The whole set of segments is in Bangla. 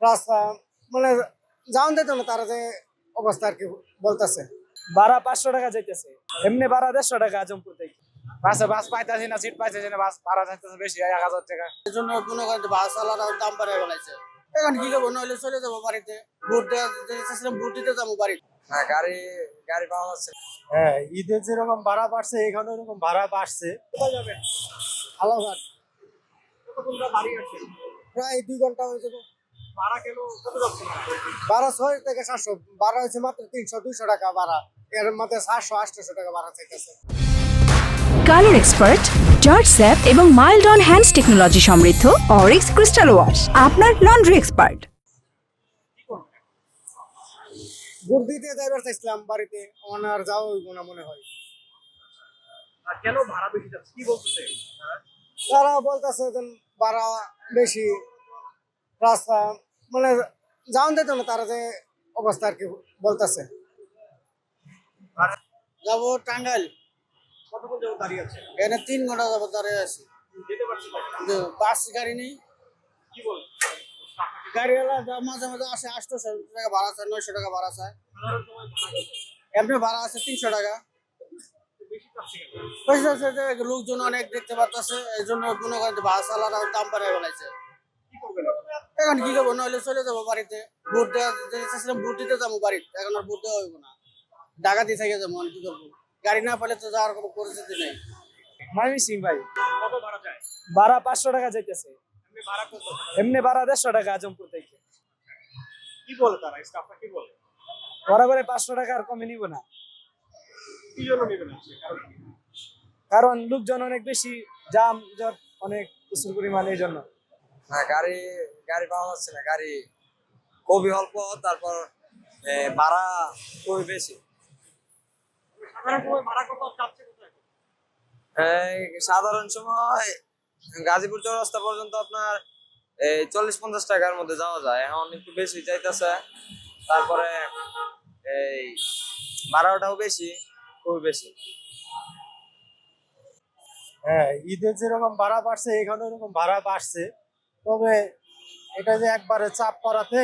রাস্তা মানে যাওন দিত না, তারা যে অবস্থা আর কি বলতেছে। ভাড়া 500 টাকা যাইতেছে, এমনি ভাড়া 150 টাকা আজমপুর থেকে। বাসে বাস পাইতেছি না, সিট পাইতেছি না, বাস ভাড়া যাইতেছে বেশি 1000 টাকা। এই জন্য মনে করেন যে বাস চালানোর দাম বাড়িয়ে ফেলাইছে। এখন কি করবো, নইলে চলে যাবো বাড়িতে, ভোট দিতে ভোট দিতে যাবো বাড়িতে। হ্যাঁ, গাড়ি গাড়ি পাওয়া যাচ্ছে না। হ্যাঁ, ঈদের যেরকম ভাড়া বাড়ছে এখানে এরকম ভাড়া বাড়ছে। কোথায় যাবেন? আলাহাবাদ। কতক্ষণ দাঁড়িয়ে আছে? প্রায় 2 ঘন্টা হয়ে যাবে। ভাড়া কেন কত যাচ্ছে না? ভাড়া 6 থেকে 700, ভাড়া হয়েছে মাত্র 300-200 টাকা ভাড়া। এর মধ্যে 700-800 টাকা ভাড়া চাইতেছে। কালার এক্সপার্ট, জর্জ স্যাপ এবং মাইল্ড অন হ্যান্ডস টেকনোলজি সমৃদ্ধ অরিক্স ক্রিস্টাল ওয়াশ আপনার লন্ড্রি এক্সপার্ট। ভোট দিতে যাইবার চাইছিলাম বাড়িতে, আমার আর যাওয়া হইব না মনে হয়। আর কেন ভাড়া বেশি যাচ্ছে কি বলতেছে? তারা বলতেছে যে ভাড়া বেশি, রাস্তা মানে যাওন দিত না, তারা যে অবস্থা আর কি বলতেছে। যাবো টাঙ্গাইল। কতক্ষণ যাবো দাঁড়িয়ে আছে? এখানে 3 ঘন্টা যাবো দাঁড়িয়ে আছি। যেতে পারছি না। যে বাস গাড়ি নেই, কি বল? গাড়িওয়ালা মাঝে মাঝে আসে 800 টাকা ভাড়া চায়, 900 টাকা ভাড়া চায়। সাধারণ সময় ভাড়া কত? এমনি ভাড়া আছে 300 টাকা। বেশি পাচ্ছে কেন? বুঝতে পারছে যে লোকজন অনেক দেখতে পারতেছে, এই জন্য মনে করেন যে বাস চালানোর দাম বাড়িয়ে ফেলাইছে। কি করবেন? এখন কি করবো, নইলে চলে যাবো বাড়িতে, ভোট চাইছিলাম ভোট দিতে যাবো বাড়িতে, এখন আর ভোট দেওয়া হইব না, ঢাকাতে থেকে যাবো। আর কি করবো, গাড়ি না পেলে তো যাওয়ার কোনো পরিস্থিতি নেই। মাইমি সিং ভাই, কত ভাড়া যায়? ভাড়া 500 টাকা যাইতেছে, এমনি ভাড়া কত? এমনি ভাড়া 150 টাকা আজমপুর থেকে। কি বলে তারা, স্টাফরা কি বলে? বরাবরে 500 টাকা আর কমে নিব না, কি জন্য নেবেন আপনি? কারণ কি? কারণ লোকজন অনেক বেশি, জাম জট অনেক প্রচুর পরিমাণে, এই জন্য। হ্যাঁ, গাড়ি গাড়ি পাওয়া যাচ্ছে না, গাড়ি খুবই অল্প, তারপর ভাড়া খুবই বেশি। সাধারণ সময় ভাড়া কত চাচ্ছে কোথায়? সাধারণ সময় গাজীপুর চৌরাস্তা পর্যন্ত আপনার 40-50 টাকার মধ্যে যাওয়া যায়, এখন একটু বেশি চাইতেছে। তারপরে এই ভাড়াটাও বেশি, খুবই বেশি। হ্যাঁ, ঈদের যেরকম ভাড়া বাড়ছে এখানে এরকম ভাড়া বাড়ছে। তবে এটা যে একবারে চাপ করাতে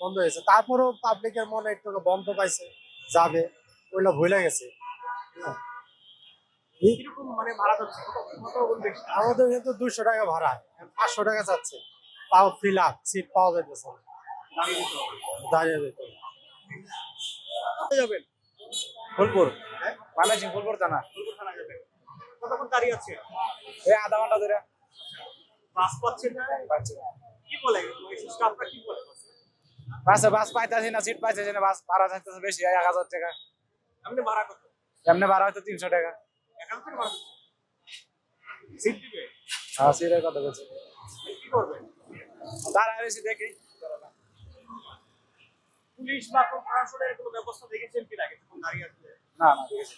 বন্ধ হয়েছে, তারপরেও পাবলিকের মনে একটু বন্ধ পাইছে, যাবে ওইটা ভুলে গেছে। হ্যাঁ, কিরকম মানে ভাড়া যাচ্ছে? কত গুণ বেশি? আমাদের কিন্তু 200 টাকা ভাড়া, 500 টাকা যাচ্ছে, তাও ফিল আপ, সিট পাওয়া যাইতেছে না, দাঁড়িয়ে দিতে হবে। দাঁড়িয়ে যেতে হবে। কোথায় যাবেন? ফুলপুর, ময়মনসিং ফুলপুর থানা। ফুলপুর থানা যাবেন। কতক্ষণ দাঁড়িয়ে আছে? এই আধা ঘন্টা ধরে বাস পাচ্ছেন না? পাচ্ছি। কি বলে স্টাফরা কি বলে? বাসে বাস পাইতেছি না, সিট পাইতেছি না, বাস ভাড়া যাইতেছে বেশি 1000 টাকা। এমনি ভাড়া কত? এমনি ভাড়া হয়তো 300 টাকা। এখান থেকে ভাড়া দিচ্ছে। সিট দিবে? হ্যাঁ, সিটের কথা বলছি। কি করবেন? দাঁড়ায় বেশি দেখি। পুলিশ বা প্রশাসনের কোনো ব্যবস্থা দেখেছেন কি না? কিছুক্ষণ দাঁড়িয়ে আছে। না না, ঠিক আছে।